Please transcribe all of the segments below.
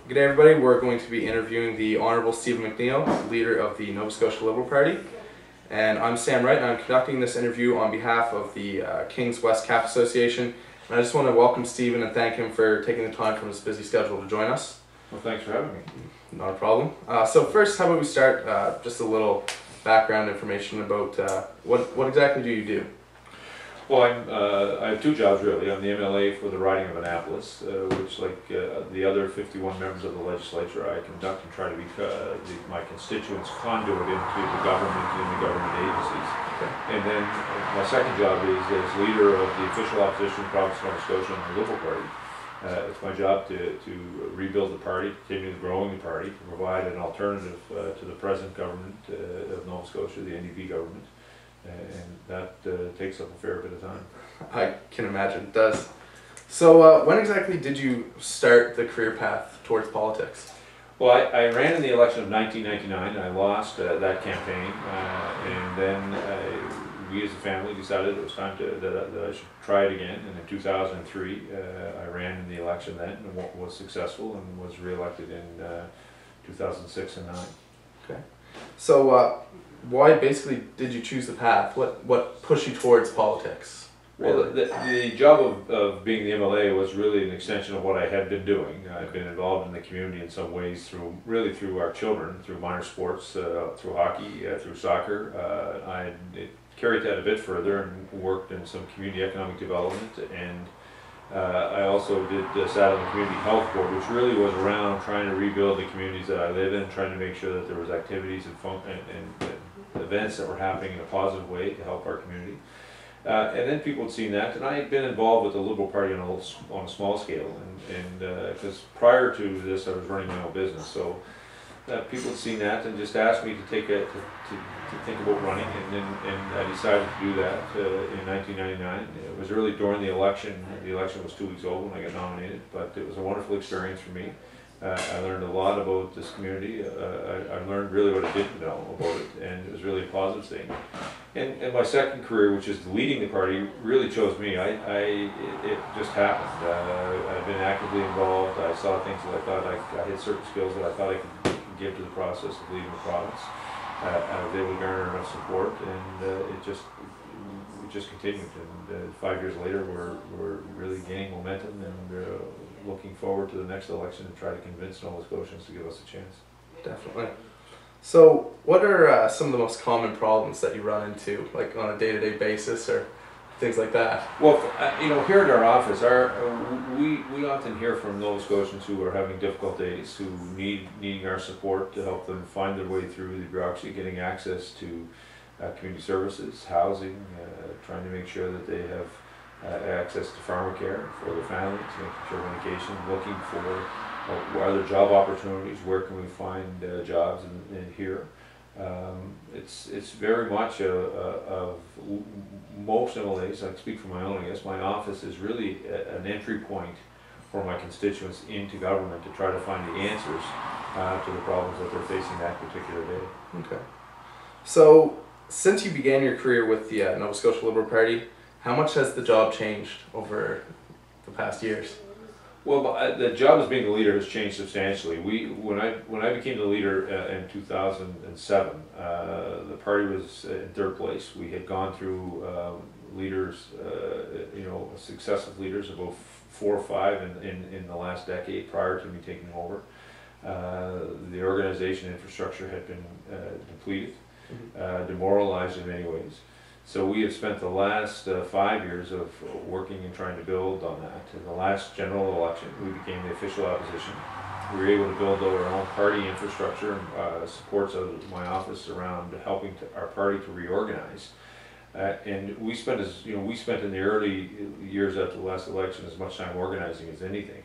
Good day, everybody. We're going to be interviewing the Honourable Stephen McNeil, leader of the Nova Scotia Liberal Party. And I'm Sam Wright, and I'm conducting this interview on behalf of the Kings West Calf Association. And I just want to welcome Stephen and thank him for taking the time from his busy schedule to join us. Well, thanks for having me. Not a problem. So first, how about we start just a little background information about what exactly do you do? Well, I have two jobs really. I'm the MLA for the riding of Annapolis, which, like the other 51 members of the legislature, I conduct and try to be my constituents' conduit into the government and the government agencies. Okay. And then my second job is as leader of the official opposition in the province of Nova Scotia and the Liberal Party. It's my job to rebuild the party, continue growing the party, to provide an alternative to the present government of Nova Scotia, the NDP government. And that takes up a fair bit of time. I can imagine it does. So when exactly did you start the career path towards politics? Well, I ran in the election of 1999 and I lost that campaign, and then we as a family decided it was time that I should try it again, and in 2003 I ran in the election then and was successful and was re-elected in 2006 and 2009. Okay. So why basically did you choose the path? What pushed you towards politics? Well, the job of being the MLA was really an extension of what I had been doing. I've been involved in the community in some ways through our children, through minor sports, through hockey, through soccer. I carried that a bit further and worked in some community economic development, and I also sat on the community health board, which really was around trying to rebuild the communities that I live in, trying to make sure that there was activities and events that were happening in a positive way to help our community. And then people had seen that, and I had been involved with the Liberal Party on a small scale, and because prior to this I was running my own business, so people had seen that and just asked me to think about running, and I decided to do that in 1999. It was really during the election. The election was 2 weeks old when I got nominated, but it was a wonderful experience for me. I learned a lot about this community. I learned really what I didn't know about it, and it was really a positive thing. And my second career, which is leading the party, really chose me. It just happened. I've been actively involved. I saw things that I thought I had certain skills that I thought I could give to the process of leading the province. I was able to garner enough support, and it just continued. And 5 years later, we're really gaining momentum and looking forward to the next election and try to convince Nova Scotians to give us a chance. Definitely. So what are some of the most common problems that you run into, like on a day-to-day basis or things like that? Well, here at our office, we often hear from Nova Scotians who are having difficult days, who needing our support to help them find their way through the bureaucracy, getting access to community services, housing, trying to make sure that they have access to pharmacare for their families, making sure medication, looking for other job opportunities, where can we find jobs in here. It's very much of most MLAs, I speak for my own, I guess, my office is really an entry point for my constituents into government to try to find the answers to the problems that they're facing that particular day. Okay. So since you began your career with the Nova Scotia Liberal Party, how much has the job changed over the past years? Well, the job as being the leader has changed substantially. When I became the leader in 2007, the party was in third place. We had gone through leaders, successive leaders, about 4 or 5 in the last decade prior to me taking over. The organization infrastructure had been depleted, demoralized in many ways. So we have spent the last 5 years of working and trying to build on that. In the last general election, we became the official opposition. We were able to build our own party infrastructure, supports of my office around helping our party to reorganize. And we spent in the early years after the last election as much time organizing as anything.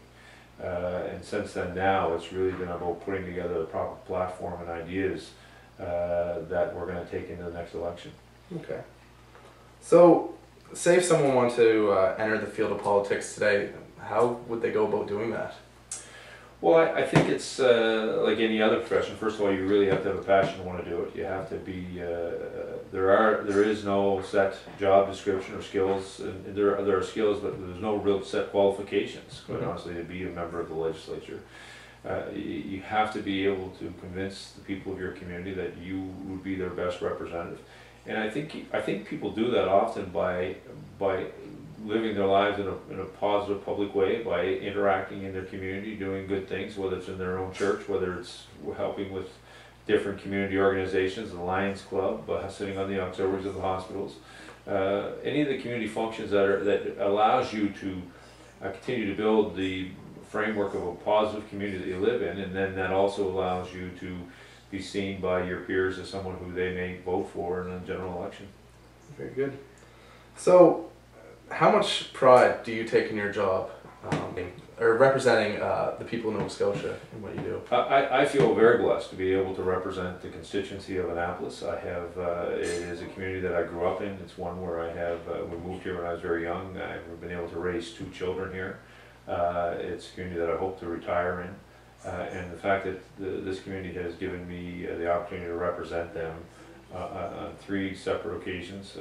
And since then, now it's really been about putting together the proper platform and ideas that we're going to take into the next election. Okay. So, say if someone wanted to enter the field of politics today, how would they go about doing that? Well, I think it's like any other profession. First of all, you really have to have a passion to want to do it. You have to be. There is no set job description or skills. And there are skills, but there's no real set qualifications, quite honestly, to be a member of the legislature. You have to be able to convince the people of your community that you would be their best representative. And I think people do that often by living their lives in a positive public way, by interacting in their community, doing good things, whether it's in their own church, whether it's helping with different community organizations, the Lions Club, sitting on the auxiliaries of the hospitals, any of the community functions that allows you to continue to build the framework of a positive community that you live in, and then that also allows you to be seen by your peers as someone who they may vote for in a general election. Very good. So, how much pride do you take in your job, or representing the people of Nova Scotia in what you do? I feel very blessed to be able to represent the constituency of Annapolis. I have, it is a community that I grew up in. It's one where I have, we moved here when I was very young. I've been able to raise 2 children here. It's a community that I hope to retire in. And the fact that this community has given me the opportunity to represent them on 3 separate occasions,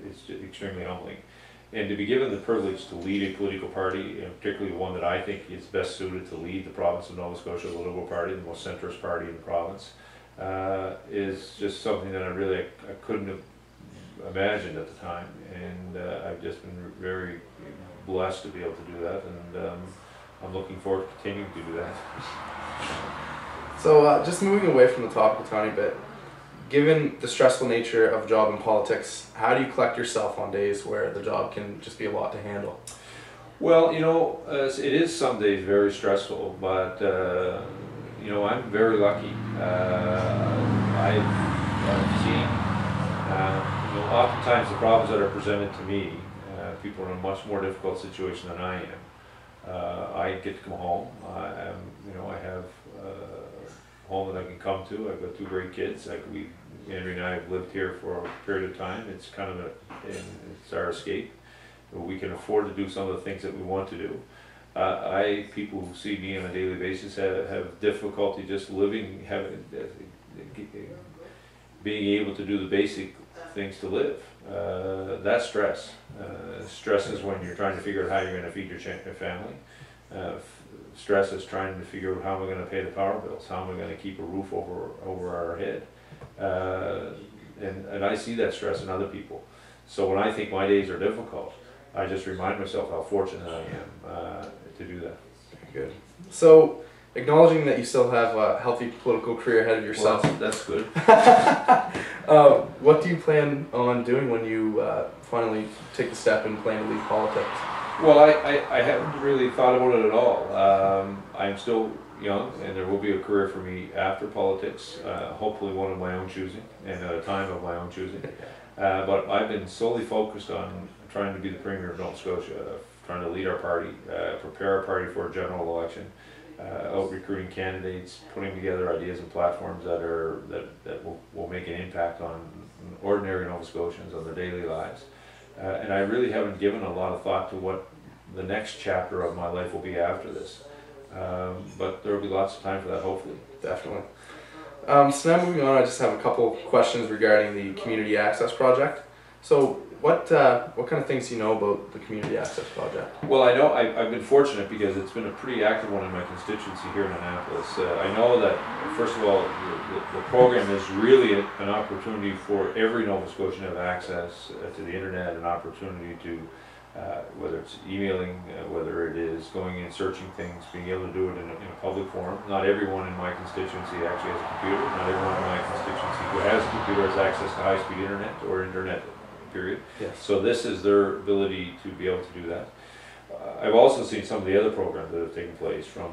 it's extremely humbling. And to be given the privilege to lead a political party, and particularly one that I think is best suited to lead the province of Nova Scotia, the Liberal Party, the most centrist party in the province, is just something that I couldn't have imagined at the time. And I've just been very blessed to be able to do that, and I'm looking forward to continuing to do that. So just moving away from the topic a tiny bit, given the stressful nature of a job in politics, how do you collect yourself on days where the job can just be a lot to handle? Well, it is some days very stressful, but I'm very lucky. I've seen, oftentimes the problems that are presented to me, people are in a much more difficult situation than I am. I get to come home. I have a home that I can come to. I've got 2 great kids. Andrew and I have lived here for a period of time. It's kind of it's our escape. We can afford to do some of the things that we want to do. People who see me on a daily basis have difficulty just living, being able to do the basic things to live. That's stress. Stress is when you're trying to figure out how you're going to feed your family. Stress is trying to figure out how am I going to pay the power bills, how am I going to keep a roof over our head. And I see that stress in other people. So when I think my days are difficult, I just remind myself how fortunate I am to do that. Very good. So, acknowledging that you still have a healthy political career ahead of yourself. Well, that's good. What do you plan on doing when you finally take the step and plan to leave politics? Well, I haven't really thought about it at all. I'm still young, and there will be a career for me after politics, hopefully one of my own choosing, and at a time of my own choosing. But I've been solely focused on trying to be the Premier of Nova Scotia, trying to lead our party, prepare our party for a general election, out recruiting candidates, putting together ideas and platforms that will make an impact on ordinary Nova Scotians, on their daily lives. And I really haven't given a lot of thought to what the next chapter of my life will be after this. But there will be lots of time for that, hopefully. Definitely. So now moving on, I just have a couple questions regarding the Community Access Project. So what kind of things do you know about the Community Access Project? Well, I know I've been fortunate because it's been a pretty active one in my constituency here in Annapolis. I know that, first of all, the program is really an opportunity for every Nova Scotian to have access to the internet, an opportunity to, whether it's emailing, whether it is going and searching things, being able to do it in a public forum. Not everyone in my constituency actually has a computer. Not everyone in my constituency who has a computer has access to high-speed internet or internet. Period. Yes. So this is their ability to be able to do that. I've also seen some of the other programs that have taken place, from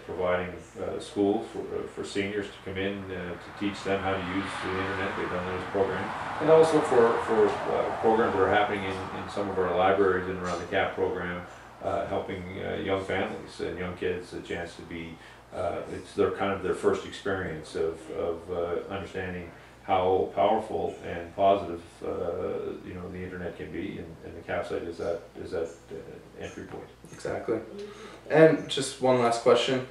providing schools for seniors to come in to teach them how to use the internet. They've done those programs, and also for programs that are happening in some of our libraries and around the CAP program, helping young families and young kids a chance to be. It's their first experience of understanding how powerful and positive the internet can be, and the CAP site is that entry point. Exactly. And just one last question.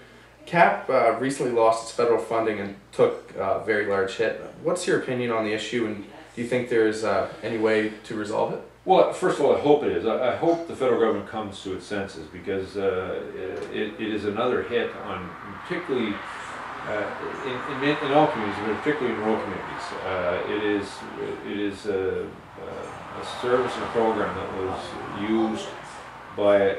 CAP recently lost its federal funding and took a very large hit. What's your opinion on the issue, and do you think there's any way to resolve it? Well, first of all, I hope it is. I hope the federal government comes to its senses, because it is another hit on, particularly in all communities, but particularly in rural communities. It is a service and a program that was used by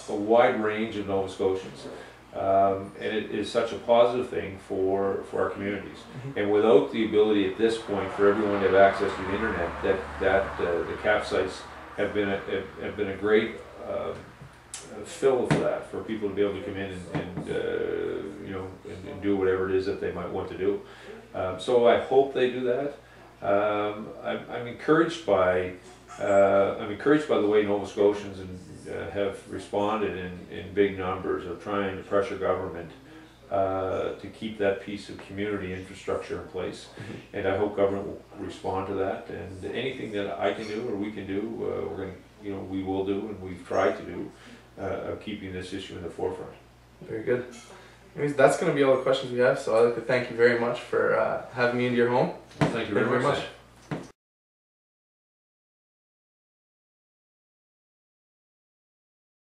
a wide range of Nova Scotians. And it is such a positive thing for our communities. And without the ability at this point for everyone to have access to the internet, the CAP sites have been a great fill for that, for people to be able to come in and do whatever it is that they might want to do. So I hope they do that. I'm encouraged by the way Nova Scotians have responded in big numbers of trying to pressure government to keep that piece of community infrastructure in place. And I hope government will respond to that. And anything that I can do or we can do, we will do, and we've tried to do, of keeping this issue in the forefront. Very good. Anyways, that's going to be all the questions we have. So I'd like to thank you very much for having me into your home. Thank you very much.